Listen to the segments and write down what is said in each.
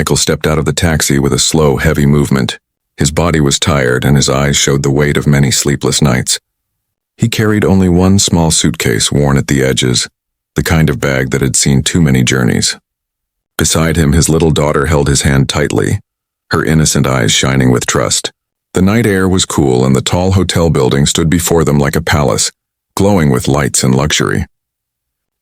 Michael stepped out of the taxi with a slow, heavy movement. His body was tired and his eyes showed the weight of many sleepless nights. He carried only one small suitcase worn at the edges, the kind of bag that had seen too many journeys. Beside him, his little daughter held his hand tightly, her innocent eyes shining with trust. The night air was cool and the tall hotel building stood before them like a palace, glowing with lights and luxury.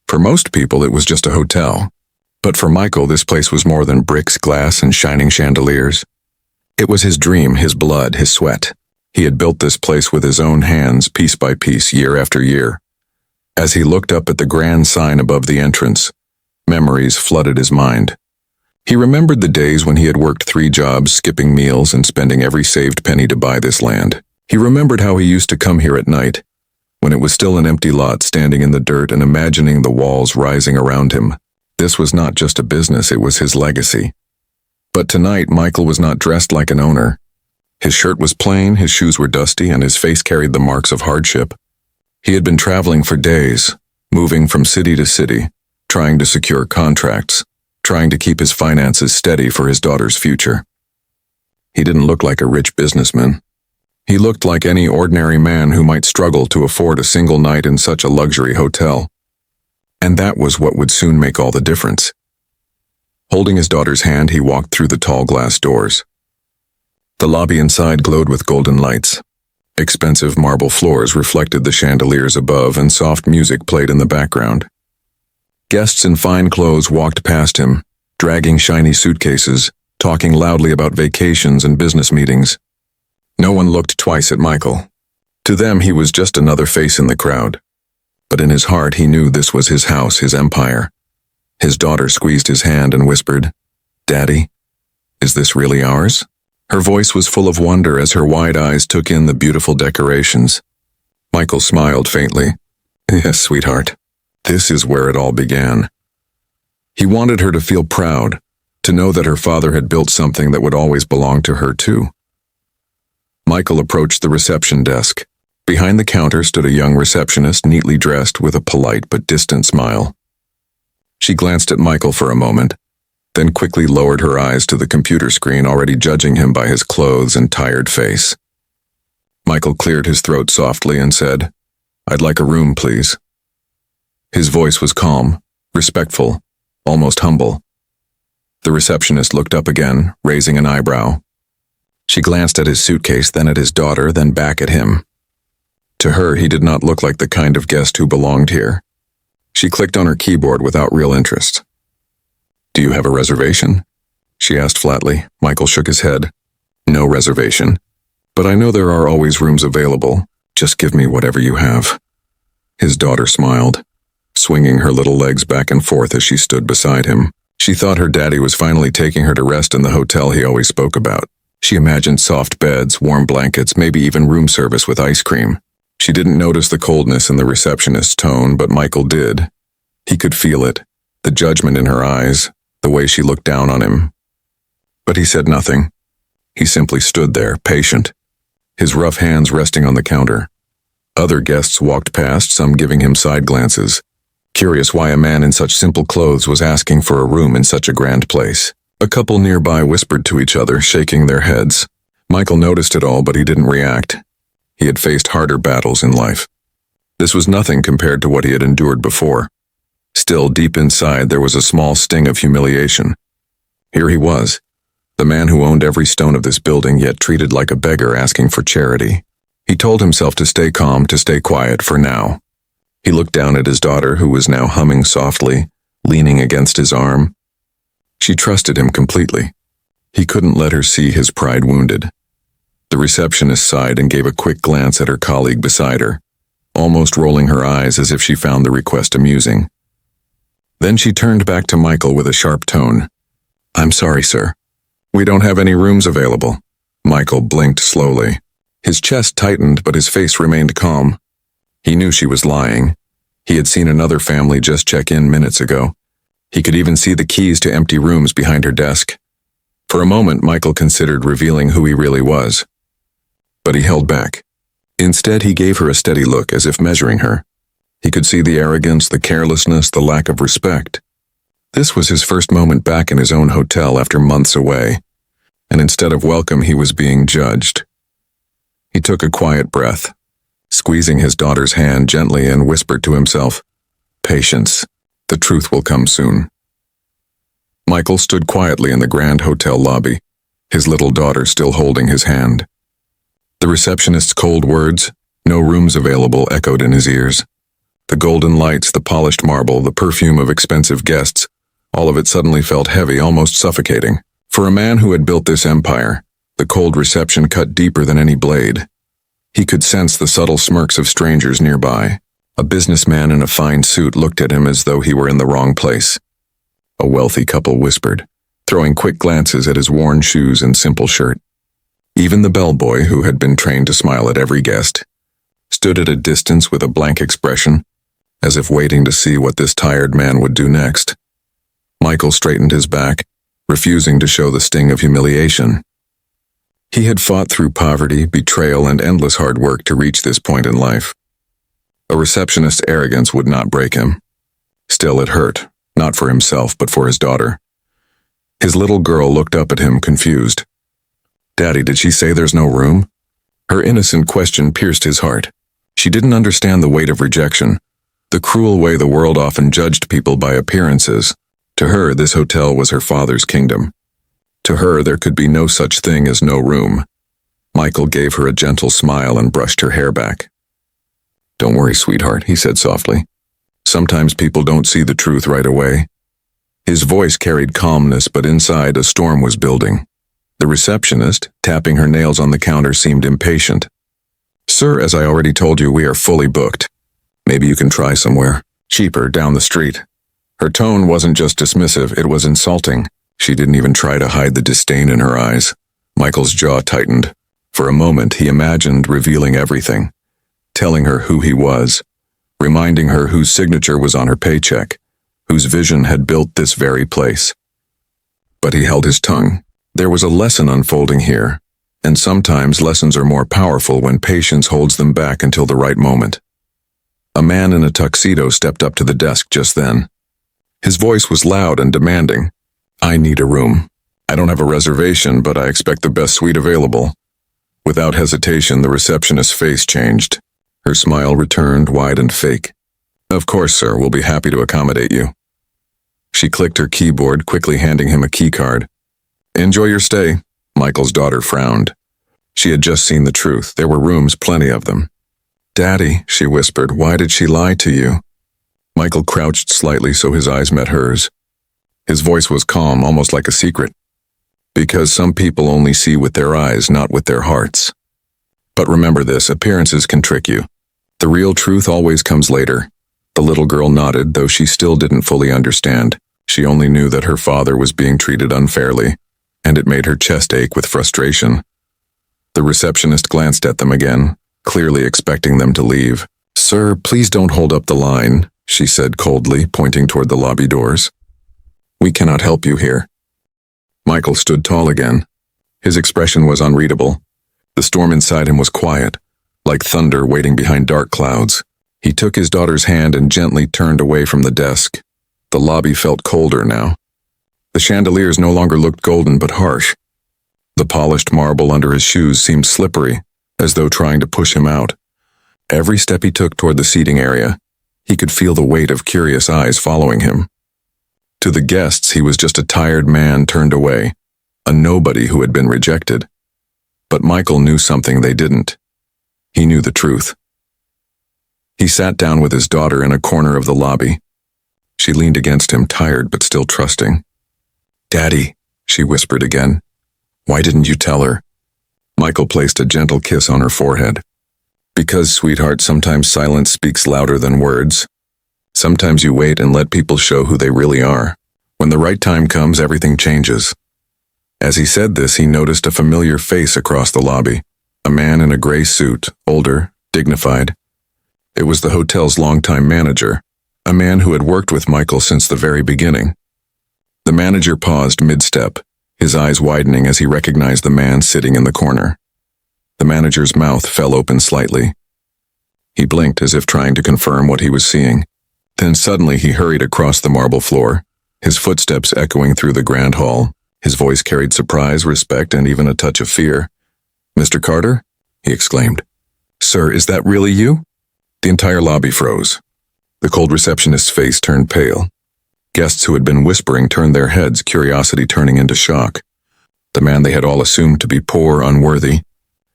For most people, it was just a hotel. But for Michael, this place was more than bricks, glass, and shining chandeliers. It was his dream, his blood, his sweat. He had built this place with his own hands, piece by piece, year after year. As he looked up at the grand sign above the entrance, memories flooded his mind. He remembered the days when he had worked 3 jobs, skipping meals and spending every saved penny to buy this land. He remembered how he used to come here at night, when it was still an empty lot standing in the dirt and imagining the walls rising around him. This was not just a business, it was his legacy. But tonight, Michael was not dressed like an owner. His shirt was plain, his shoes were dusty, and his face carried the marks of hardship. He had been traveling for days, moving from city to city, trying to secure contracts, trying to keep his finances steady for his daughter's future. He didn't look like a rich businessman. He looked like any ordinary man who might struggle to afford a single night in such a luxury hotel. And that was what would soon make all the difference. Holding his daughter's hand, he walked through the tall glass doors. The lobby inside glowed with golden lights. Expensive marble floors reflected the chandeliers above, and soft music played in the background. Guests in fine clothes walked past him, dragging shiny suitcases, talking loudly about vacations and business meetings. No one looked twice at Michael. To them, he was just another face in the crowd. But in his heart, he knew this was his house, his empire. His daughter squeezed his hand and whispered, "Daddy, is this really ours?" Her voice was full of wonder as her wide eyes took in the beautiful decorations. Michael smiled faintly. "Yes, sweetheart. This is where it all began." He wanted her to feel proud, to know that her father had built something that would always belong to her too. Michael approached the reception desk. Behind the counter stood a young receptionist, neatly dressed with a polite but distant smile. She glanced at Michael for a moment, then quickly lowered her eyes to the computer screen, already judging him by his clothes and tired face. Michael cleared his throat softly and said, "I'd like a room, please." His voice was calm, respectful, almost humble. The receptionist looked up again, raising an eyebrow. She glanced at his suitcase, then at his daughter, then back at him. To her, he did not look like the kind of guest who belonged here. She clicked on her keyboard without real interest. "Do you have a reservation?" she asked flatly. Michael shook his head. "No reservation. But I know there are always rooms available. Just give me whatever you have." His daughter smiled, swinging her little legs back and forth as she stood beside him. She thought her daddy was finally taking her to rest in the hotel he always spoke about. She imagined soft beds, warm blankets, maybe even room service with ice cream. She didn't notice the coldness in the receptionist's tone, but Michael did. He could feel it, the judgment in her eyes, the way she looked down on him. But he said nothing. He simply stood there, patient, his rough hands resting on the counter. Other guests walked past, some giving him side glances, curious why a man in such simple clothes was asking for a room in such a grand place. A couple nearby whispered to each other, shaking their heads. Michael noticed it all, but he didn't react. He had faced harder battles in life. This was nothing compared to what he had endured before. Still, deep inside, there was a small sting of humiliation. Here he was, the man who owned every stone of this building, yet treated like a beggar asking for charity. He told himself to stay calm, to stay quiet for now. He looked down at his daughter, who was now humming softly, leaning against his arm. She trusted him completely. He couldn't let her see his pride wounded. The receptionist sighed and gave a quick glance at her colleague beside her, almost rolling her eyes as if she found the request amusing. Then she turned back to Michael with a sharp tone. "I'm sorry, sir. We don't have any rooms available." Michael blinked slowly. His chest tightened, but his face remained calm. He knew she was lying. He had seen another family just check in minutes ago. He could even see the keys to empty rooms behind her desk. For a moment, Michael considered revealing who he really was. But he held back. Instead, he gave her a steady look, as if measuring her. He could see the arrogance, the carelessness, the lack of respect. This was his first moment back in his own hotel after months away, and instead of welcome, he was being judged. He took a quiet breath, squeezing his daughter's hand gently, and whispered to himself, "Patience. The truth will come soon." Michael stood quietly in the grand hotel lobby, his little daughter still holding his hand. The receptionist's cold words, "No rooms available," echoed in his ears. The golden lights, the polished marble, the perfume of expensive guests, all of it suddenly felt heavy, almost suffocating. For a man who had built this empire, the cold reception cut deeper than any blade. He could sense the subtle smirks of strangers nearby. A businessman in a fine suit looked at him as though he were in the wrong place. A wealthy couple whispered, throwing quick glances at his worn shoes and simple shirt. Even the bellboy, who had been trained to smile at every guest, stood at a distance with a blank expression, as if waiting to see what this tired man would do next. Michael straightened his back, refusing to show the sting of humiliation. He had fought through poverty, betrayal, and endless hard work to reach this point in life. A receptionist's arrogance would not break him. Still, it hurt, not for himself, but for his daughter. His little girl looked up at him, confused. "Daddy, did she say there's no room?" Her innocent question pierced his heart. She didn't understand the weight of rejection, the cruel way the world often judged people by appearances. To her, this hotel was her father's kingdom. To her, there could be no such thing as no room. Michael gave her a gentle smile and brushed her hair back. "Don't worry, sweetheart," he said softly. "Sometimes people don't see the truth right away." His voice carried calmness, but inside a storm was building. The receptionist, tapping her nails on the counter, seemed impatient. "Sir, as I already told you, we are fully booked. Maybe you can try somewhere cheaper down the street." Her tone wasn't just dismissive, it was insulting. She didn't even try to hide the disdain in her eyes. Michael's jaw tightened. For a moment, he imagined revealing everything, telling her who he was, reminding her whose signature was on her paycheck, whose vision had built this very place. But he held his tongue. There was a lesson unfolding here, and sometimes lessons are more powerful when patience holds them back until the right moment. A man in a tuxedo stepped up to the desk just then. His voice was loud and demanding. "I need a room. I don't have a reservation, but I expect the best suite available." Without hesitation, the receptionist's face changed. Her smile returned, wide and fake. "Of course, sir, we'll be happy to accommodate you." She clicked her keyboard, quickly handing him a key card. "Enjoy your stay." Michael's daughter frowned. She had just seen the truth. There were rooms, plenty of them. "Daddy," she whispered, "why did she lie to you?" Michael crouched slightly so his eyes met hers. His voice was calm, almost like a secret. "Because some people only see with their eyes, not with their hearts. But remember this, appearances can trick you. The real truth always comes later." The little girl nodded, though she still didn't fully understand. She only knew that her father was being treated unfairly, and it made her chest ache with frustration. The receptionist glanced at them again, clearly expecting them to leave. "Sir, please don't hold up the line," she said coldly, pointing toward the lobby doors. "We cannot help you here." Michael stood tall again. His expression was unreadable. The storm inside him was quiet, like thunder waiting behind dark clouds. He took his daughter's hand and gently turned away from the desk. The lobby felt colder now. The chandeliers no longer looked golden but harsh. The polished marble under his shoes seemed slippery, as though trying to push him out. Every step he took toward the seating area, he could feel the weight of curious eyes following him. To the guests, he was just a tired man turned away, a nobody who had been rejected. But Michael knew something they didn't. He knew the truth. He sat down with his daughter in a corner of the lobby. She leaned against him, tired but still trusting. "Daddy," she whispered again. "Why didn't you tell her?" Michael placed a gentle kiss on her forehead. "Because, sweetheart, sometimes silence speaks louder than words. Sometimes you wait and let people show who they really are. When the right time comes, everything changes." As he said this, he noticed a familiar face across the lobby, a man in a gray suit, older, dignified. It was the hotel's longtime manager, a man who had worked with Michael since the very beginning. The manager paused mid-step, his eyes widening as he recognized the man sitting in the corner. The manager's mouth fell open slightly. He blinked as if trying to confirm what he was seeing. Then suddenly he hurried across the marble floor, his footsteps echoing through the grand hall. His voice carried surprise, respect, and even a touch of fear. "Mr. Carter?" he exclaimed. "Sir, is that really you?" The entire lobby froze. The cold receptionist's face turned pale. Guests who had been whispering turned their heads, curiosity turning into shock. The man they had all assumed to be poor, unworthy,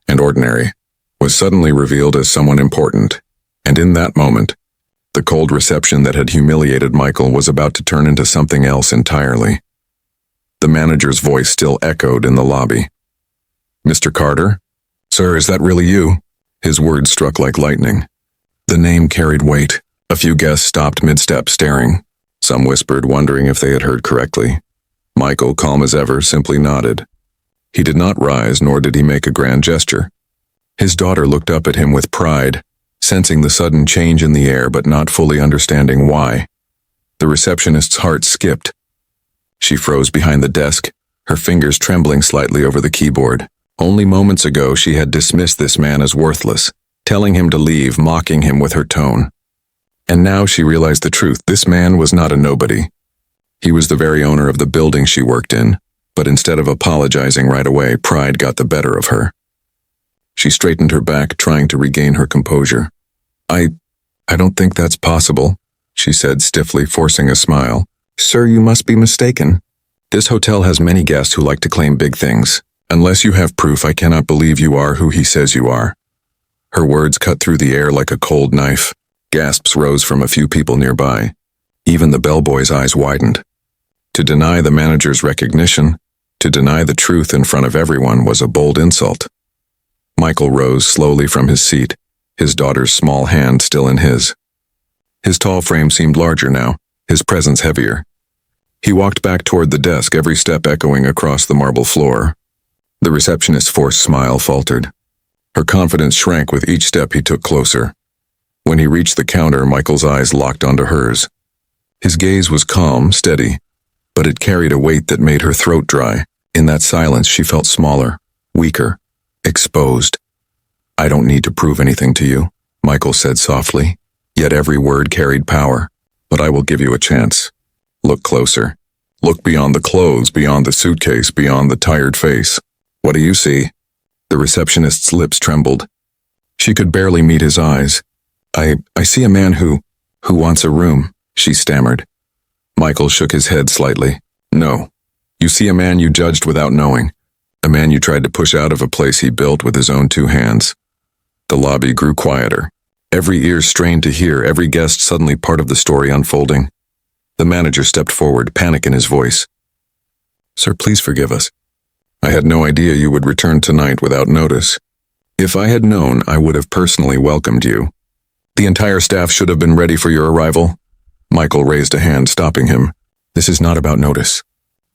and ordinary was suddenly revealed as someone important. And in that moment, the cold reception that had humiliated Michael was about to turn into something else entirely. The manager's voice still echoed in the lobby. "Mr. Carter? Sir, is that really you?" His words struck like lightning. The name carried weight. A few guests stopped mid-step, staring. Some whispered, wondering if they had heard correctly. Michael, calm as ever, simply nodded. He did not rise, nor did he make a grand gesture. His daughter looked up at him with pride, sensing the sudden change in the air but not fully understanding why. The receptionist's heart skipped. She froze behind the desk, her fingers trembling slightly over the keyboard. Only moments ago she had dismissed this man as worthless, telling him to leave, mocking him with her tone. And now she realized the truth. This man was not a nobody. He was the very owner of the building she worked in, but instead of apologizing right away, pride got the better of her. She straightened her back, trying to regain her composure. I don't think that's possible," she said stiffly, forcing a smile. "Sir, you must be mistaken. This hotel has many guests who like to claim big things. Unless you have proof, I cannot believe you are who he says you are." Her words cut through the air like a cold knife. Gasps rose from a few people nearby. Even the bellboy's eyes widened. To deny the manager's recognition, to deny the truth in front of everyone, was a bold insult. Michael rose slowly from his seat, his daughter's small hand still in his. His tall frame seemed larger now, his presence heavier. He walked back toward the desk, every step echoing across the marble floor. The receptionist's forced smile faltered. Her confidence shrank with each step he took closer. When he reached the counter, Michael's eyes locked onto hers. His gaze was calm, steady, but it carried a weight that made her throat dry. In that silence, she felt smaller, weaker, exposed. "I don't need to prove anything to you," Michael said softly, yet every word carried power. "But I will give you a chance. Look closer. Look beyond the clothes, beyond the suitcase, beyond the tired face. What do you see?" The receptionist's lips trembled. She could barely meet his eyes. I see a man who wants a room," she stammered. Michael shook his head slightly. "No. You see a man you judged without knowing. A man you tried to push out of a place he built with his own 2 hands. The lobby grew quieter. Every ear strained to hear, every guest suddenly part of the story unfolding. The manager stepped forward, panic in his voice. "Sir, please forgive us. I had no idea you would return tonight without notice. If I had known, I would have personally welcomed you. The entire staff should have been ready for your arrival." Michael raised a hand, stopping him. "This is not about notice.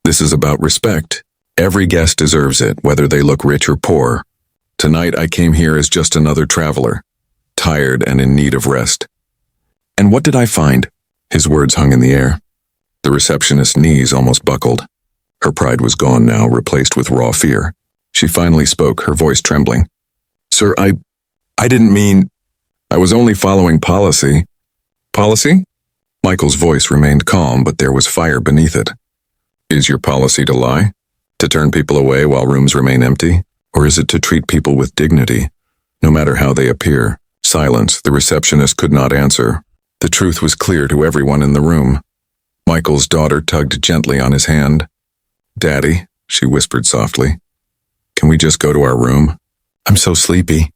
This is about respect. Every guest deserves it, whether they look rich or poor. Tonight I came here as just another traveler, tired and in need of rest." "And what did I find?" His words hung in the air. The receptionist's knees almost buckled. Her pride was gone now, replaced with raw fear. She finally spoke, her voice trembling. "Sir, I didn't mean... I was only following policy." "Policy?" Michael's voice remained calm, but there was fire beneath it. "Is your policy to lie? To turn people away while rooms remain empty? Or is it to treat people with dignity, no matter how they appear?" Silence. The receptionist could not answer. The truth was clear to everyone in the room. Michael's daughter tugged gently on his hand. "Daddy," she whispered softly, "can we just go to our room? I'm so sleepy."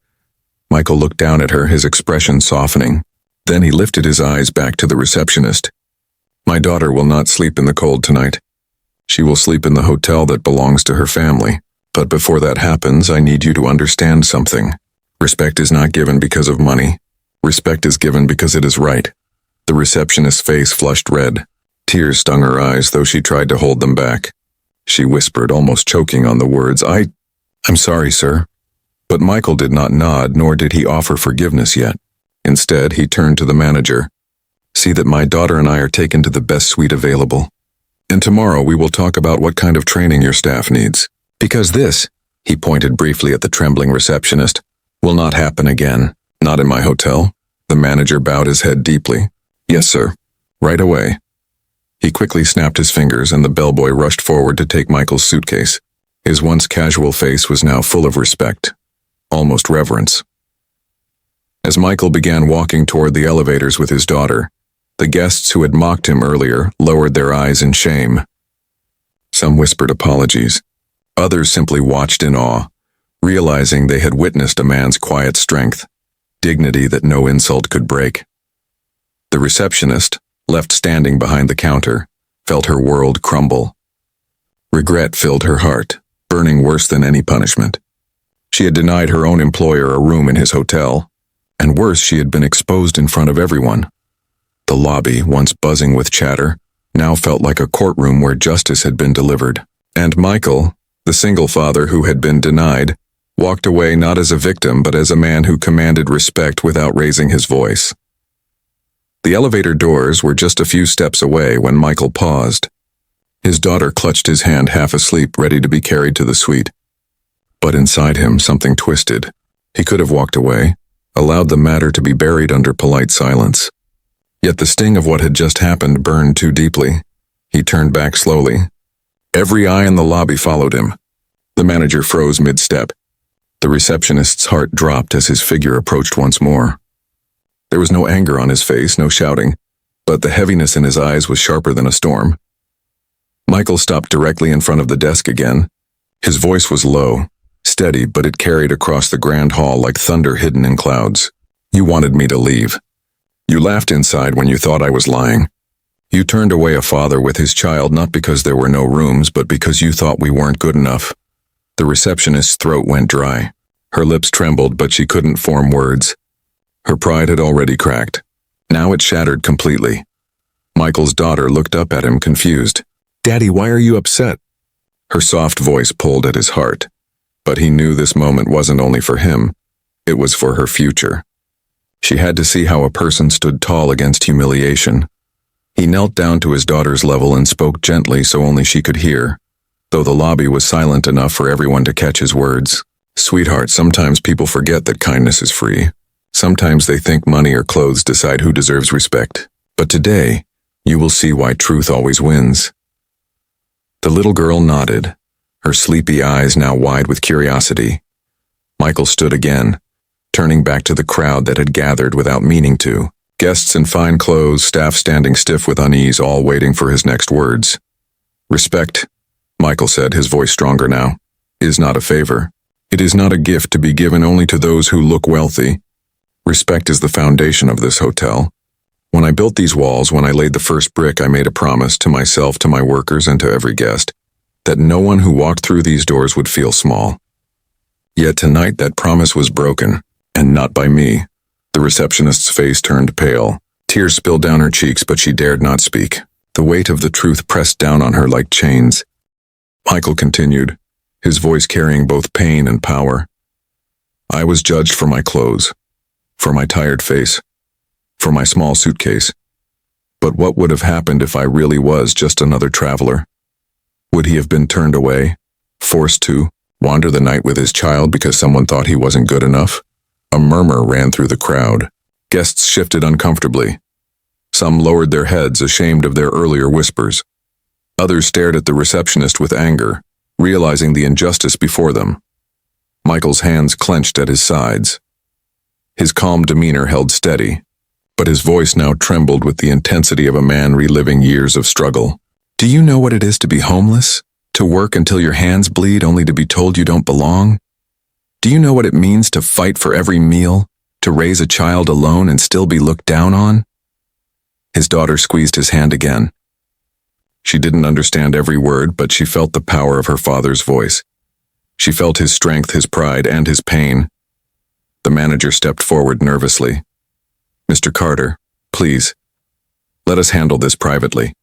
Michael looked down at her, his expression softening. Then he lifted his eyes back to the receptionist. "My daughter will not sleep in the cold tonight. She will sleep in the hotel that belongs to her family. But before that happens, I need you to understand something. Respect is not given because of money. Respect is given because it is right." The receptionist's face flushed red. Tears stung her eyes, though she tried to hold them back. She whispered, almost choking on the words, I'm sorry, sir." But Michael did not nod, nor did he offer forgiveness yet. Instead, he turned to the manager. "See that my daughter and I are taken to the best suite available. And tomorrow we will talk about what kind of training your staff needs. Because this," he pointed briefly at the trembling receptionist, "will not happen again. Not in my hotel." The manager bowed his head deeply. "Yes, sir. Right away." He quickly snapped his fingers and the bellboy rushed forward to take Michael's suitcase. His once casual face was now full of respect, almost reverence. As Michael began walking toward the elevators with his daughter, the guests who had mocked him earlier lowered their eyes in shame. Some whispered apologies. Others simply watched in awe, realizing they had witnessed a man's quiet strength, dignity that no insult could break. The receptionist, left standing behind the counter, felt her world crumble. Regret filled her heart, burning worse than any punishment. She had denied her own employer a room in his hotel, and worse, she had been exposed in front of everyone. The lobby, once buzzing with chatter, now felt like a courtroom where justice had been delivered. And Michael, the single father who had been denied, walked away not as a victim but as a man who commanded respect without raising his voice. The elevator doors were just a few steps away when Michael paused. His daughter clutched his hand half asleep, ready to be carried to the suite. But inside him, something twisted. He could have walked away, allowed the matter to be buried under polite silence. Yet the sting of what had just happened burned too deeply. He turned back slowly. Every eye in the lobby followed him. The manager froze mid-step. The receptionist's heart dropped as his figure approached once more. There was no anger on his face, no shouting, but the heaviness in his eyes was sharper than a storm. Michael stopped directly in front of the desk again. His voice was low, steady, but it carried across the grand hall like thunder hidden in clouds. You wanted me to leave. You laughed inside when you thought I was lying. You turned away a father with his child not because there were no rooms, but because you thought we weren't good enough. The receptionist's throat went dry. Her lips trembled, but she couldn't form words. Her pride had already cracked. Now it shattered completely. Michael's daughter looked up at him, confused. "Daddy, why are you upset?" Her soft voice pulled at his heart. But he knew this moment wasn't only for him. It was for her future. She had to see how a person stood tall against humiliation. He knelt down to his daughter's level and spoke gently so only she could hear, though the lobby was silent enough for everyone to catch his words. "Sweetheart, sometimes people forget that kindness is free. Sometimes they think money or clothes decide who deserves respect. But today, you will see why truth always wins." The little girl nodded, her sleepy eyes now wide with curiosity. Michael stood again, turning back to the crowd that had gathered without meaning to. Guests in fine clothes, staff standing stiff with unease, all waiting for his next words. "Respect," Michael said, his voice stronger now, "is not a favor. It is not a gift to be given only to those who look wealthy. Respect is the foundation of this hotel. When I built these walls, when I laid the first brick, I made a promise to myself, to my workers, and to every guest, that no one who walked through these doors would feel small. Yet tonight that promise was broken, and not by me." The receptionist's face turned pale. Tears spilled down her cheeks, but she dared not speak. The weight of the truth pressed down on her like chains. Michael continued, his voice carrying both pain and power. "I was judged for my clothes, for my tired face, for my small suitcase. But what would have happened if I really was just another traveler? Would he have been turned away, forced to wander the night with his child because someone thought he wasn't good enough?" A murmur ran through the crowd. Guests shifted uncomfortably. Some lowered their heads, ashamed of their earlier whispers. Others stared at the receptionist with anger, realizing the injustice before them. Michael's hands clenched at his sides. His calm demeanor held steady, but his voice now trembled with the intensity of a man reliving years of struggle. "Do you know what it is to be homeless? To work until your hands bleed only to be told you don't belong? Do you know what it means to fight for every meal, to raise a child alone and still be looked down on?" His daughter squeezed his hand again. She didn't understand every word, but she felt the power of her father's voice. She felt his strength, his pride, and his pain. The manager stepped forward nervously. "Mr. Carter, please, let us handle this privately."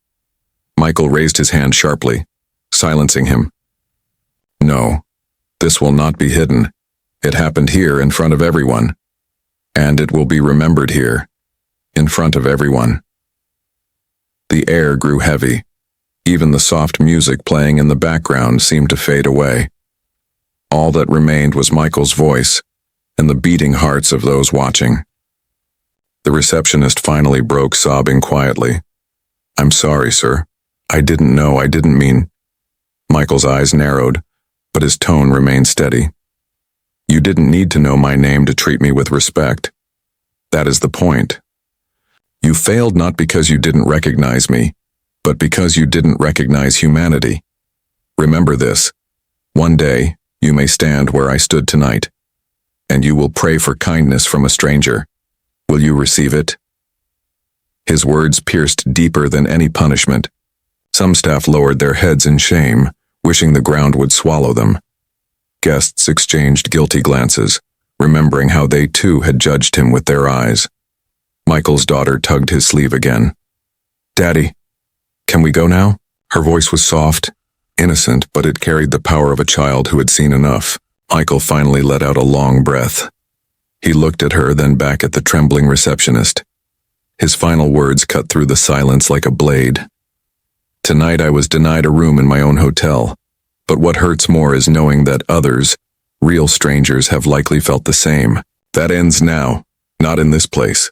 Michael raised his hand sharply, silencing him. "No, this will not be hidden. It happened here in front of everyone. And it will be remembered here, in front of everyone." The air grew heavy. Even the soft music playing in the background seemed to fade away. All that remained was Michael's voice and the beating hearts of those watching. The receptionist finally broke, sobbing quietly. "I'm sorry, sir. I didn't know, I didn't mean. Michael's eyes narrowed, but his tone remained steady. You didn't need to know my name to treat me with respect. That is the point. You failed not because you didn't recognize me, but because you didn't recognize humanity. Remember this. One day, you may stand where I stood tonight, and you will pray for kindness from a stranger. Will you receive it? His words pierced deeper than any punishment. Some staff lowered their heads in shame, wishing the ground would swallow them. Guests exchanged guilty glances, remembering how they too had judged him with their eyes. Michael's daughter tugged his sleeve again. Daddy, can we go now? Her voice was soft, innocent, but it carried the power of a child who had seen enough. Michael finally let out a long breath. He looked at her, then back at the trembling receptionist. His final words cut through the silence like a blade. Tonight I was denied a room in my own hotel, but what hurts more is knowing that others, real strangers, have likely felt the same. That ends now, not in this place.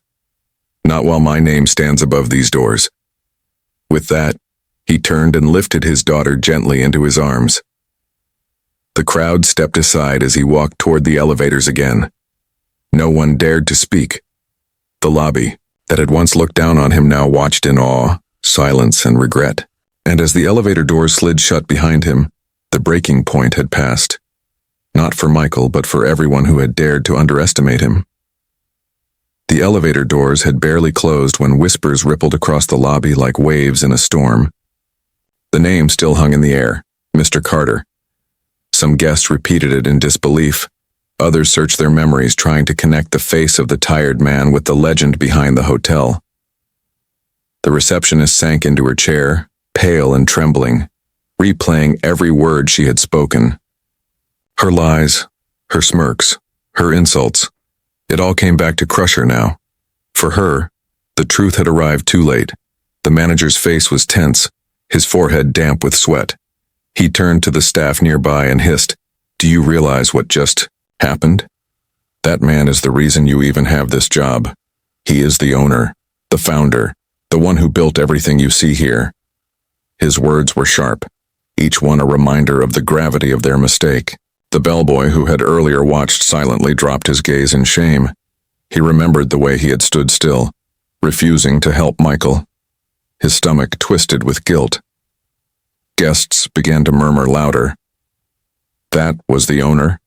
Not while my name stands above these doors. With that, he turned and lifted his daughter gently into his arms. The crowd stepped aside as he walked toward the elevators again. No one dared to speak. The lobby, that had once looked down on him, now watched in awe, silence, and regret. And as the elevator doors slid shut behind him, the breaking point had passed. Not for Michael, but for everyone who had dared to underestimate him. The elevator doors had barely closed when whispers rippled across the lobby like waves in a storm. The name still hung in the air, Mr. Carter. Some guests repeated it in disbelief. Others searched their memories, trying to connect the face of the tired man with the legend behind the hotel. The receptionist sank into her chair, pale and trembling, replaying every word she had spoken. Her lies, her smirks, her insults. It all came back to crush her now. For her, the truth had arrived too late. The manager's face was tense, his forehead damp with sweat. He turned to the staff nearby and hissed, "Do you realize what just happened? That man is the reason you even have this job. He is the owner, the founder, the one who built everything you see here." His words were sharp, each one a reminder of the gravity of their mistake. The bellboy who had earlier watched silently dropped his gaze in shame. He remembered the way he had stood still, refusing to help Michael. His stomach twisted with guilt. Guests began to murmur louder. That was the owner?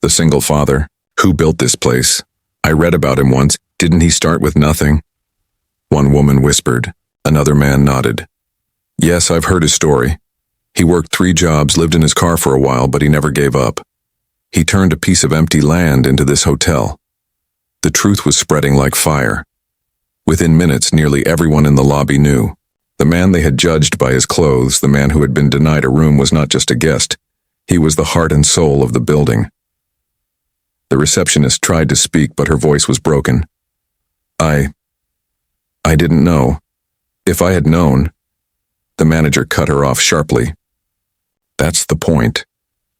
The single father? Who built this place? I read about him once. Didn't he start with nothing? One woman whispered. Another man nodded. Yes, I've heard his story. He worked 3 jobs, lived in his car for a while, but he never gave up. He turned a piece of empty land into this hotel. The truth was spreading like fire. Within minutes, nearly everyone in the lobby knew. The man they had judged by his clothes, the man who had been denied a room, was not just a guest. He was the heart and soul of the building. The receptionist tried to speak, but her voice was broken. I didn't know. If I had known. The manager cut her off sharply. That's the point.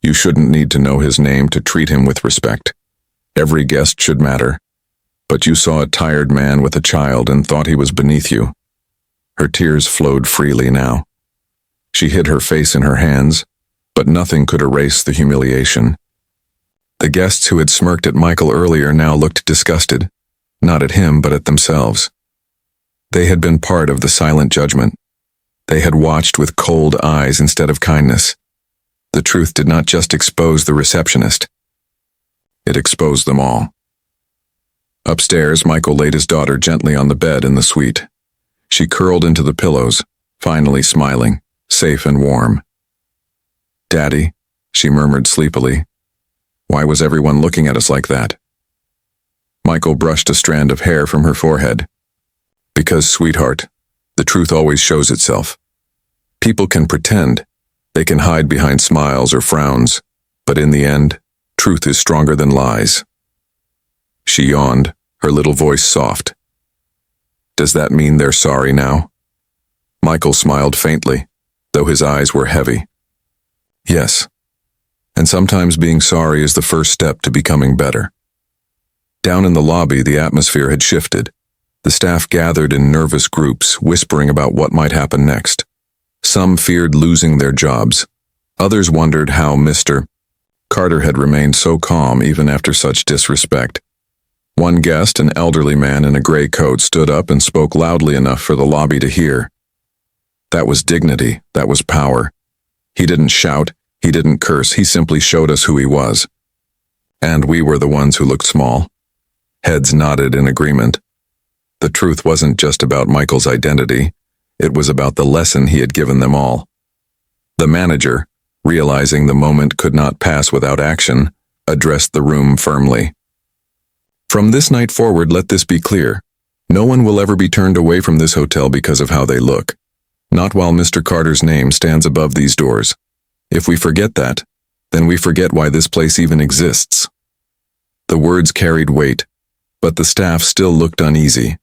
You shouldn't need to know his name to treat him with respect. Every guest should matter. But you saw a tired man with a child and thought he was beneath you. Her tears flowed freely now. She hid her face in her hands, but nothing could erase the humiliation. The guests who had smirked at Michael earlier now looked disgusted, not at him but at themselves. They had been part of the silent judgment. They had watched with cold eyes instead of kindness. The truth did not just expose the receptionist. It exposed them all. Upstairs, Michael laid his daughter gently on the bed in the suite. She curled into the pillows, finally smiling, safe and warm. Daddy, she murmured sleepily. Why was everyone looking at us like that? Michael brushed a strand of hair from her forehead. Because, sweetheart, the truth always shows itself. People can pretend. They can hide behind smiles or frowns, but in the end, truth is stronger than lies. She yawned, her little voice soft. Does that mean they're sorry now? Michael smiled faintly, though his eyes were heavy. Yes. And sometimes being sorry is the first step to becoming better. Down in the lobby, the atmosphere had shifted. The staff gathered in nervous groups, whispering about what might happen next. Some feared losing their jobs. Others wondered how Mr. Carter had remained so calm even after such disrespect. One guest, an elderly man in a gray coat, stood up and spoke loudly enough for the lobby to hear. That was dignity, that was power. He didn't shout, he didn't curse, he simply showed us who he was. And we were the ones who looked small. Heads nodded in agreement. The truth wasn't just about Michael's identity, it was about the lesson he had given them all. The manager, realizing the moment could not pass without action, addressed the room firmly. From this night forward, let this be clear. No one will ever be turned away from this hotel because of how they look. Not while Mr. Carter's name stands above these doors. If we forget that, then we forget why this place even exists. The words carried weight, but the staff still looked uneasy.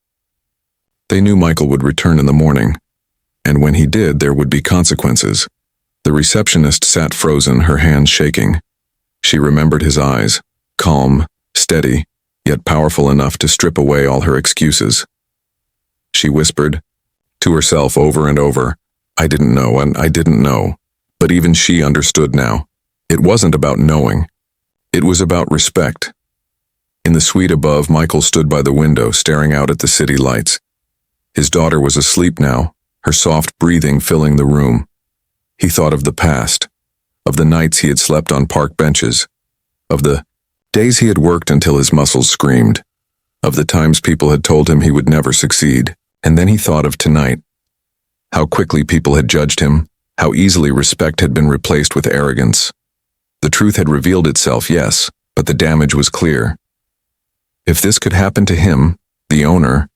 They knew Michael would return in the morning, and when he did, there would be consequences. The receptionist sat frozen, her hands shaking. She remembered his eyes, calm, steady, yet powerful enough to strip away all her excuses. She whispered to herself over and over, I didn't know, and I didn't know. But even she understood now. It wasn't about knowing. It was about respect. In the suite above, Michael stood by the window, staring out at the city lights. His daughter was asleep now, her soft breathing filling the room. He thought of the past, of the nights he had slept on park benches, of the days he had worked until his muscles screamed, of the times people had told him he would never succeed, and then he thought of tonight. How quickly people had judged him, how easily respect had been replaced with arrogance. The truth had revealed itself, yes, but the damage was clear. If this could happen to him, the owner,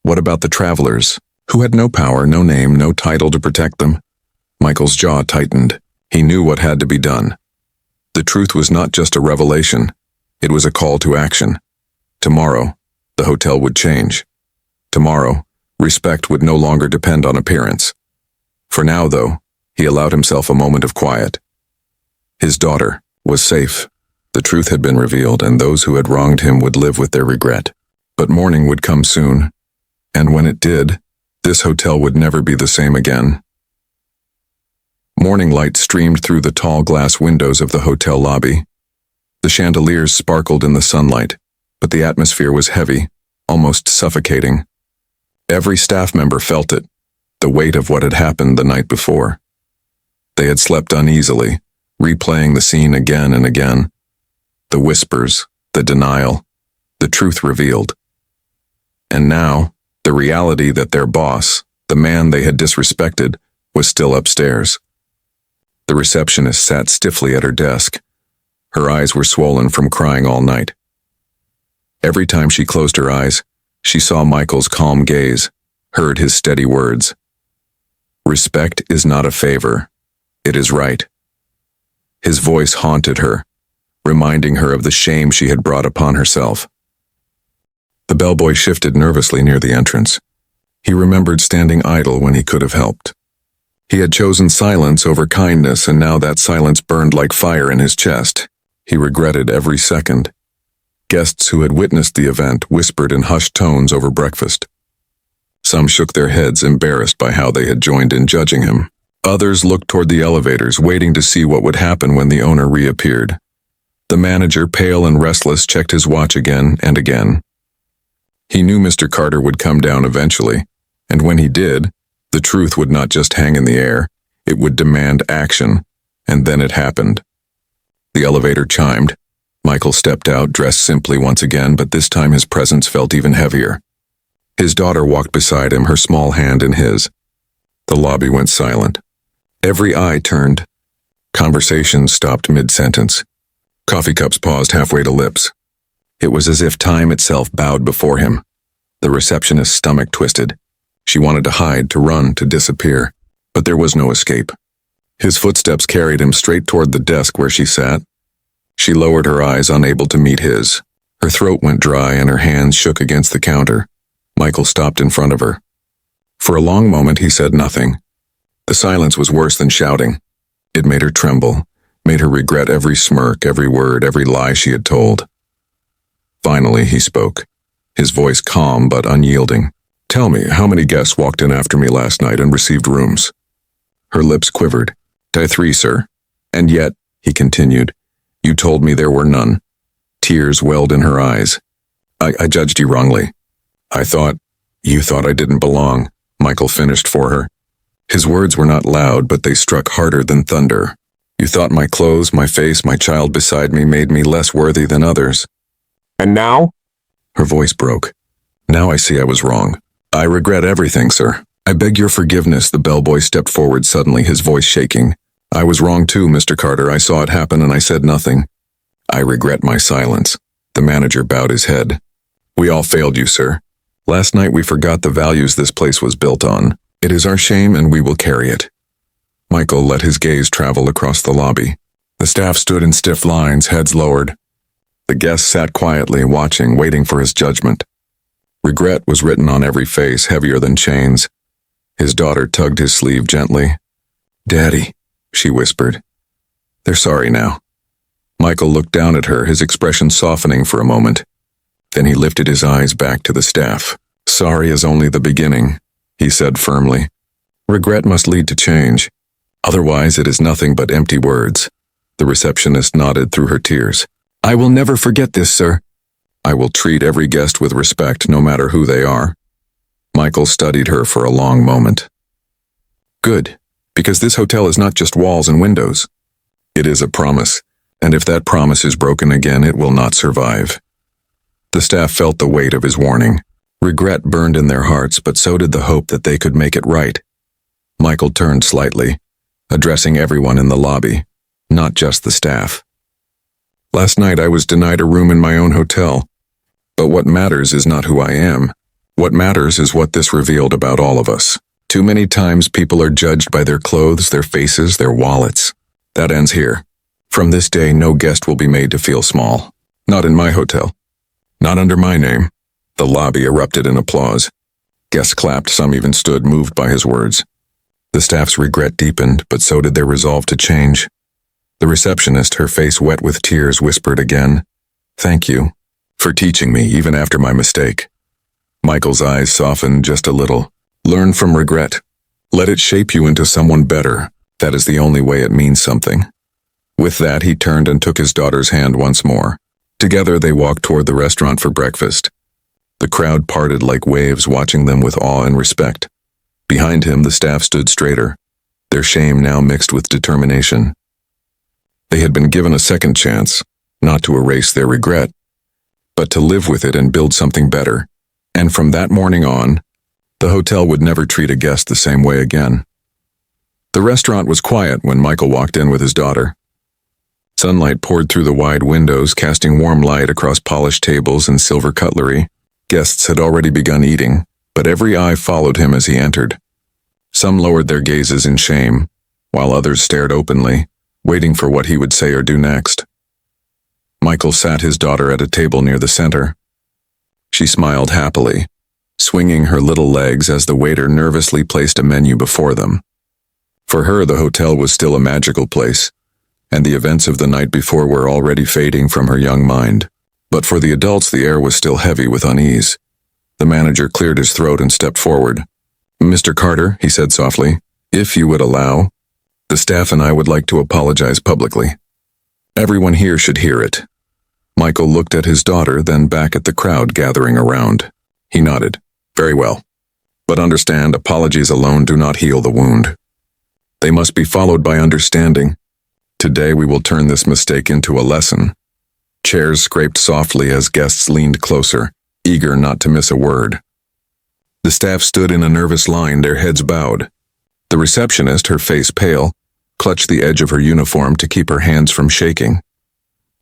what about the travelers, who had no power, no name, no title to protect them? Michael's jaw tightened. He knew what had to be done. The truth was not just a revelation. It was a call to action. Tomorrow, the hotel would change. Tomorrow, respect would no longer depend on appearance. For now, though, he allowed himself a moment of quiet. His daughter was safe. The truth had been revealed, and those who had wronged him would live with their regret. But morning would come soon, and when it did, this hotel would never be the same again. Morning light streamed through the tall glass windows of the hotel lobby. The chandeliers sparkled in the sunlight, but the atmosphere was heavy, almost suffocating. Every staff member felt it, the weight of what had happened the night before. They had slept uneasily, replaying the scene again and again. The whispers, the denial, the truth revealed. And now, the reality that their boss, the man they had disrespected, was still upstairs. The receptionist sat stiffly at her desk. Her eyes were swollen from crying all night. Every time she closed her eyes, she saw Michael's calm gaze, heard his steady words. Respect is not a favor. It is right. His voice haunted her, reminding her of the shame she had brought upon herself. The bellboy shifted nervously near the entrance. He remembered standing idle when he could have helped. He had chosen silence over kindness, and now that silence burned like fire in his chest. He regretted every second. Guests who had witnessed the event whispered in hushed tones over breakfast. Some shook their heads, embarrassed by how they had joined in judging him. Others looked toward the elevators, waiting to see what would happen when the owner reappeared. The manager, pale and restless, checked his watch again and again. He knew Mr. Carter would come down eventually, and when he did, the truth would not just hang in the air, it would demand action, and then it happened. The elevator chimed. Michael stepped out, dressed simply once again, but this time his presence felt even heavier. His daughter walked beside him, her small hand in his. The lobby went silent. Every eye turned. Conversations stopped mid-sentence. Coffee cups paused halfway to lips. It was as if time itself bowed before him. The receptionist's stomach twisted. She wanted to hide, to run, to disappear, but there was no escape. His footsteps carried him straight toward the desk where she sat. She lowered her eyes, unable to meet his. Her throat went dry and her hands shook against the counter. Michael stopped in front of her. For a long moment he said nothing. The silence was worse than shouting. It made her tremble, made her regret every smirk, every word, every lie she had told. Finally he spoke, his voice calm but unyielding. Tell me, how many guests walked in after me last night and received rooms? Her lips quivered. "Die 3, sir. And yet," he continued, "you told me there were none." Tears welled in her eyes. I judged you wrongly. You thought I didn't belong," Michael finished for her. His words were not loud, but they struck harder than thunder. "You thought my clothes, my face, my child beside me made me less worthy than others." "And now?" Her voice broke. "Now I see I was wrong. I regret everything, sir. I beg your forgiveness." The bellboy stepped forward suddenly, his voice shaking. "I was wrong too, Mr. Carter. I saw it happen and I said nothing. I regret my silence." The manager bowed his head. "We all failed you, sir. Last night we forgot the values this place was built on. It is our shame and we will carry it." Michael let his gaze travel across the lobby. The staff stood in stiff lines, heads lowered. The guests sat quietly, watching, waiting for his judgment. Regret was written on every face, heavier than chains. His daughter tugged his sleeve gently. "Daddy," she whispered. "They're sorry now." Michael looked down at her, his expression softening for a moment. Then he lifted his eyes back to the staff. "Sorry is only the beginning," he said firmly. "Regret must lead to change. Otherwise it is nothing but empty words." The receptionist nodded through her tears. "I will never forget this, sir." "I will treat every guest with respect, no matter who they are." Michael studied her for a long moment. "Good, because this hotel is not just walls and windows. It is a promise, and if that promise is broken again, it will not survive." The staff felt the weight of his warning. Regret burned in their hearts, but so did the hope that they could make it right. Michael turned slightly, addressing everyone in the lobby, not just the staff. "Last night I was denied a room in my own hotel. But what matters is not who I am. What matters is what this revealed about all of us. Too many times people are judged by their clothes, their faces, their wallets. That ends here. From this day, no guest will be made to feel small. Not in my hotel. Not under my name." The lobby erupted in applause. Guests clapped, some even stood, moved by his words. The staff's regret deepened, but so did their resolve to change. The receptionist, her face wet with tears, whispered again, "Thank you for teaching me, even after my mistake." Michael's eyes softened just a little. "Learn from regret. Let it shape you into someone better. That is the only way it means something." With that, he turned and took his daughter's hand once more. Together, they walked toward the restaurant for breakfast. The crowd parted like waves, watching them with awe and respect. Behind him, the staff stood straighter, their shame now mixed with determination. They had been given a second chance, not to erase their regret, but to live with it and build something better. And from that morning on, the hotel would never treat a guest the same way again. The restaurant was quiet when Michael walked in with his daughter. Sunlight poured through the wide windows, casting warm light across polished tables and silver cutlery. Guests had already begun eating, but every eye followed him as he entered. Some lowered their gazes in shame, while others stared openly, waiting for what he would say or do next. Michael sat his daughter at a table near the center. She smiled happily, swinging her little legs as the waiter nervously placed a menu before them. For her, the hotel was still a magical place, and the events of the night before were already fading from her young mind. But for the adults, the air was still heavy with unease. The manager cleared his throat and stepped forward. "Mr. Carter," he said softly, "if you would allow, the staff and I would like to apologize publicly. Everyone here should hear it." Michael looked at his daughter, then back at the crowd gathering around. He nodded. "Very well. But understand, apologies alone do not heal the wound. They must be followed by understanding. Today we will turn this mistake into a lesson." Chairs scraped softly as guests leaned closer, eager not to miss a word. The staff stood in a nervous line, their heads bowed. The receptionist, her face pale, clutched the edge of her uniform to keep her hands from shaking.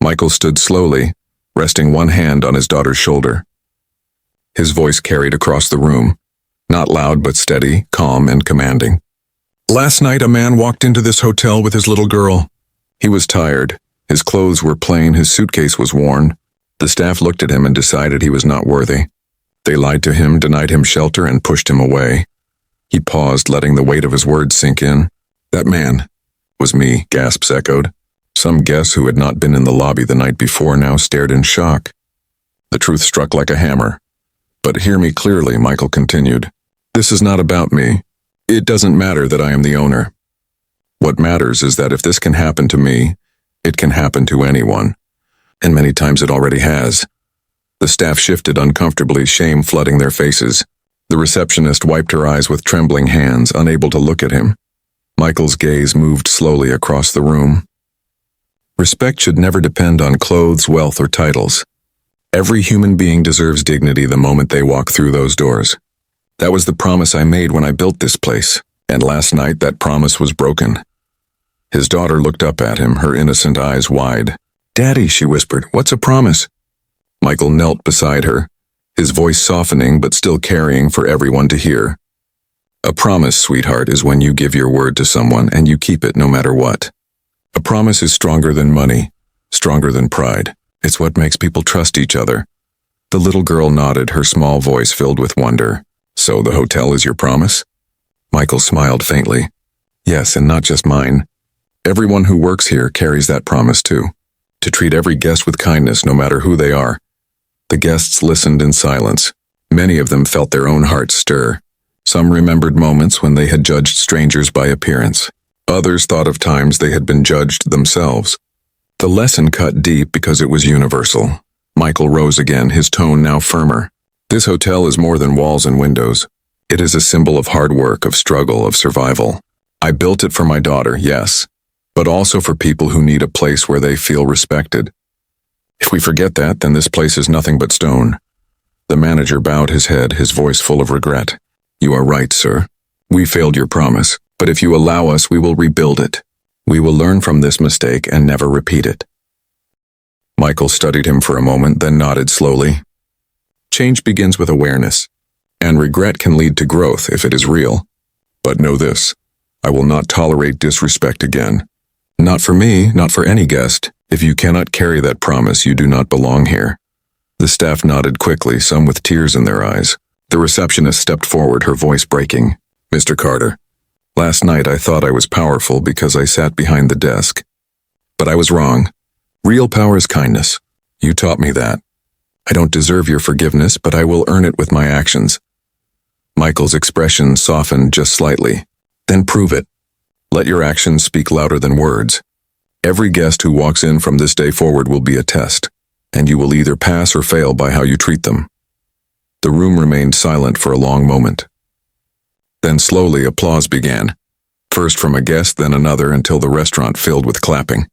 Michael stood slowly, resting one hand on his daughter's shoulder. His voice carried across the room, not loud but steady, calm and commanding. "Last night a man walked into this hotel with his little girl. He was tired. His clothes were plain, his suitcase was worn. The staff looked at him and decided he was not worthy. They lied to him, denied him shelter, and pushed him away." He paused, letting the weight of his words sink in. "That man was me," gasps echoed. Some guests who had not been in the lobby the night before now stared in shock. The truth struck like a hammer. "But hear me clearly," Michael continued. "This is not about me. It doesn't matter that I am the owner. What matters is that if this can happen to me, it can happen to anyone. And many times it already has. The staff shifted uncomfortably, shame flooding their faces. The receptionist wiped her eyes with trembling hands, unable to look at him. Michael's gaze moved slowly across the room. Respect should never depend on clothes, wealth, or titles. Every human being deserves dignity the moment they walk through those doors. That was the promise I made when I built this place, and last night that promise was broken. His daughter looked up at him, her innocent eyes wide. "Daddy," she whispered, "what's a promise?" Michael knelt beside her, his voice softening but still carrying for everyone to hear. "A promise, sweetheart, is when you give your word to someone and you keep it no matter what. A promise is stronger than money, stronger than pride. It's what makes people trust each other." The little girl nodded, her small voice filled with wonder. "So the hotel is your promise?" Michael smiled faintly. "Yes, and not just mine. Everyone who works here carries that promise too. To treat every guest with kindness, no matter who they are." The guests listened in silence. Many of them felt their own hearts stir. Some remembered moments when they had judged strangers by appearance. Others thought of times they had been judged themselves. The lesson cut deep because it was universal. Michael rose again, his tone now firmer. "This hotel is more than walls and windows. It is a symbol of hard work, of struggle, of survival. I built it for my daughter, yes, but also for people who need a place where they feel respected. If we forget that, then this place is nothing but stone." The manager bowed his head, his voice full of regret. "You are right, sir. We failed your promise, but if you allow us, we will rebuild it. We will learn from this mistake and never repeat it." Michael studied him for a moment, then nodded slowly. "Change begins with awareness, and regret can lead to growth if it is real. But know this, I will not tolerate disrespect again. Not for me, not for any guest. If you cannot carry that promise, you do not belong here." The staff nodded quickly, some with tears in their eyes. The receptionist stepped forward, her voice breaking. "Mr. Carter, last night I thought I was powerful because I sat behind the desk. But I was wrong. Real power is kindness. You taught me that. I don't deserve your forgiveness, but I will earn it with my actions." Michael's expression softened just slightly. "Then prove it. Let your actions speak louder than words. Every guest who walks in from this day forward will be a test, and you will either pass or fail by how you treat them." The room remained silent for a long moment. Then slowly applause began, first from a guest, then another, until the restaurant filled with clapping.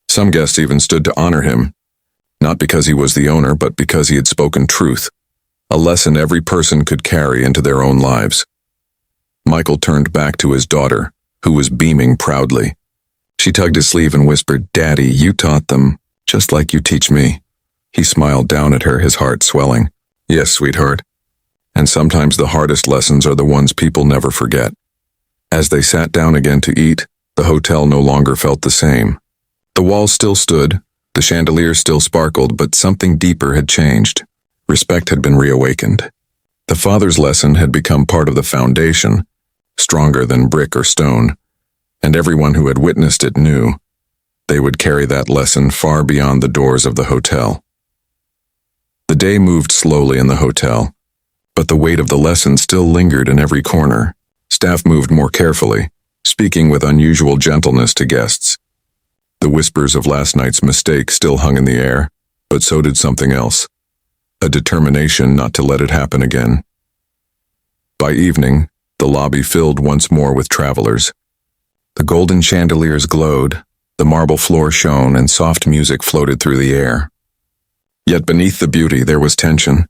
Some guests even stood to honor him, not because he was the owner, but because he had spoken truth, a lesson every person could carry into their own lives. Michael turned back to his daughter, who was beaming proudly. She tugged his sleeve and whispered, "Daddy, you taught them, just like you teach me." He smiled down at her, his heart swelling. "Yes, sweetheart. And sometimes the hardest lessons are the ones people never forget." As they sat down again to eat, the hotel no longer felt the same. The walls still stood, the chandelier still sparkled, but something deeper had changed. Respect had been reawakened. The father's lesson had become part of the foundation, stronger than brick or stone, and everyone who had witnessed it knew they would carry that lesson far beyond the doors of the hotel. The day moved slowly in the hotel, but the weight of the lesson still lingered in every corner. Staff moved more carefully, speaking with unusual gentleness to guests. The whispers of last night's mistake still hung in the air, but so did something else, a determination not to let it happen again. By evening, the lobby filled once more with travelers. The golden chandeliers glowed, the marble floor shone, and soft music floated through the air. Yet beneath the beauty there was tension.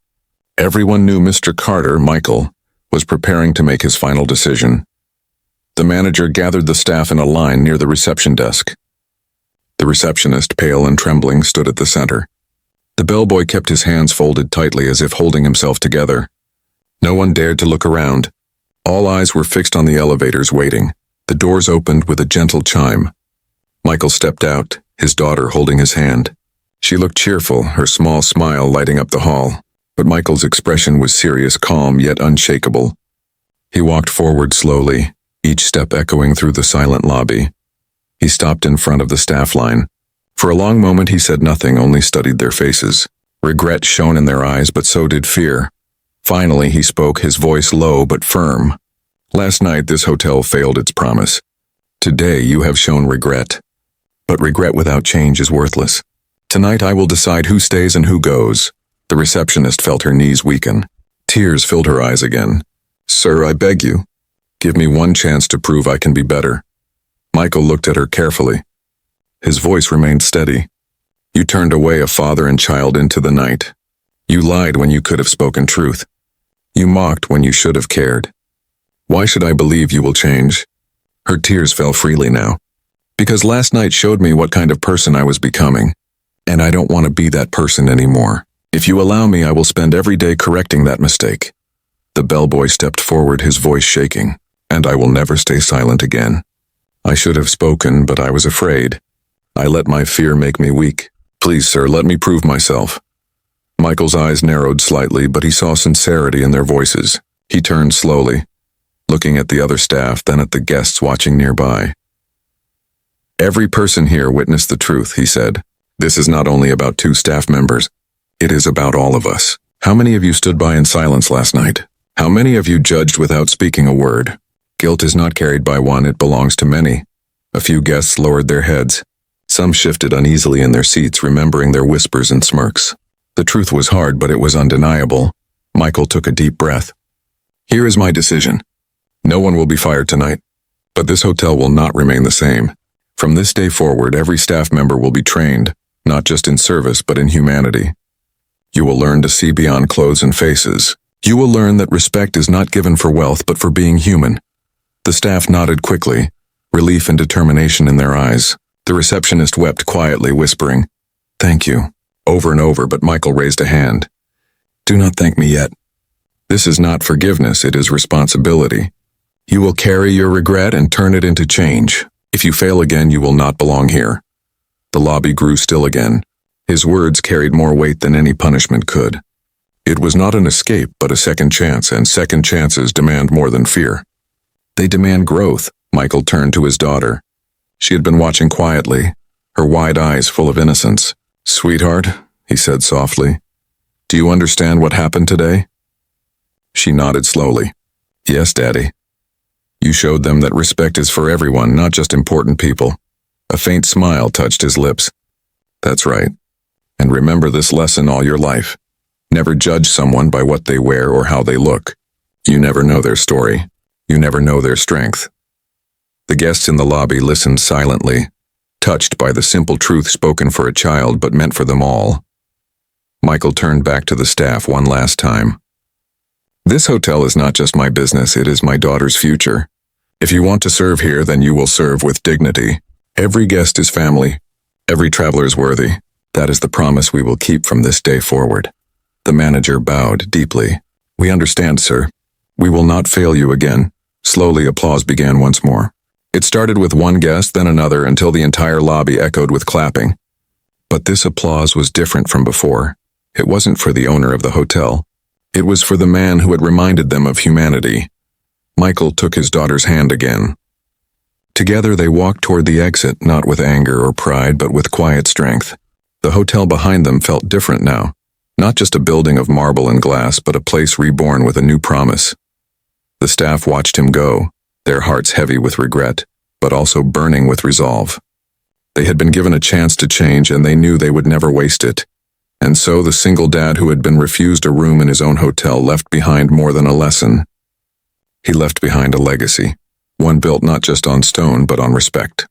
Everyone knew Mr. Carter, Michael, was preparing to make his final decision. The manager gathered the staff in a line near the reception desk. The receptionist, pale and trembling, stood at the center. The bellboy kept his hands folded tightly as if holding himself together. No one dared to look around. All eyes were fixed on the elevators, waiting. The doors opened with a gentle chime. Michael stepped out, his daughter holding his hand. She looked cheerful, her small smile lighting up the hall. But Michael's expression was serious, calm, yet unshakable. He walked forward slowly, each step echoing through the silent lobby. He stopped in front of the staff line. For a long moment he said nothing, only studied their faces. Regret shone in their eyes, but so did fear. Finally he spoke, his voice low but firm. "Last night this hotel failed its promise. Today you have shown regret. But regret without change is worthless. Tonight I will decide who stays and who goes. The receptionist felt her knees weaken. Tears filled her eyes again. Sir, I beg you. Give me one chance to prove I can be better. Michael looked at her carefully. His voice remained steady. You turned away a father and child into the night. You lied when you could have spoken truth. You mocked when you should have cared. Why should I believe you will change? Her tears fell freely now. Because last night showed me what kind of person I was becoming. And I don't want to be that person anymore. If you allow me, I will spend every day correcting that mistake. The bellboy stepped forward, his voice shaking. And I will never stay silent again. I should have spoken, but I was afraid. I let my fear make me weak. Please, sir, let me prove myself. Michael's eyes narrowed slightly, but he saw sincerity in their voices. He turned slowly, looking at the other staff, then at the guests watching nearby. Every person here witnessed the truth, he said. This is not only about 2 staff members. It is about all of us. How many of you stood by in silence last night? How many of you judged without speaking a word? Guilt is not carried by one, it belongs to many. A few guests lowered their heads. Some shifted uneasily in their seats, remembering their whispers and smirks. The truth was hard, but it was undeniable. Michael took a deep breath. Here is my decision. No one will be fired tonight, but this hotel will not remain the same. From this day forward, every staff member will be trained, not just in service, but in humanity. You will learn to see beyond clothes and faces. You will learn that respect is not given for wealth, but for being human. The staff nodded quickly, relief and determination in their eyes. The receptionist wept quietly, whispering, "Thank you," over and over, but Michael raised a hand. "Do not thank me yet. This is not forgiveness, it is responsibility. You will carry your regret and turn it into change. If you fail again, you will not belong here." The lobby grew still again. His words carried more weight than any punishment could. It was not an escape, but a second chance, and second chances demand more than fear. They demand growth. Michael turned to his daughter. She had been watching quietly, her wide eyes full of innocence. "Sweetheart," he said softly, "do you understand what happened today?" She nodded slowly. "Yes, Daddy." You showed them that respect is for everyone, not just important people. A faint smile touched his lips. That's right. And remember this lesson all your life. Never judge someone by what they wear or how they look. You never know their story. You never know their strength. The guests in the lobby listened silently, touched by the simple truth spoken for a child but meant for them all. Michael turned back to the staff one last time. This hotel is not just my business, it is my daughter's future. If you want to serve here, then you will serve with dignity. Every guest is family. Every traveler is worthy. That is the promise we will keep from this day forward. The manager bowed deeply. We understand, sir. We will not fail you again. Slowly, applause began once more. It started with one guest, then another, until the entire lobby echoed with clapping. But this applause was different from before. It wasn't for the owner of the hotel. It was for the man who had reminded them of humanity. Michael took his daughter's hand again. Together they walked toward the exit, not with anger or pride, but with quiet strength. The hotel behind them felt different now. Not just a building of marble and glass, but a place reborn with a new promise. The staff watched him go, their hearts heavy with regret, but also burning with resolve. They had been given a chance to change, and they knew they would never waste it. And so the single dad who had been refused a room in his own hotel left behind more than a lesson. He left behind a legacy, one built not just on stone but on respect.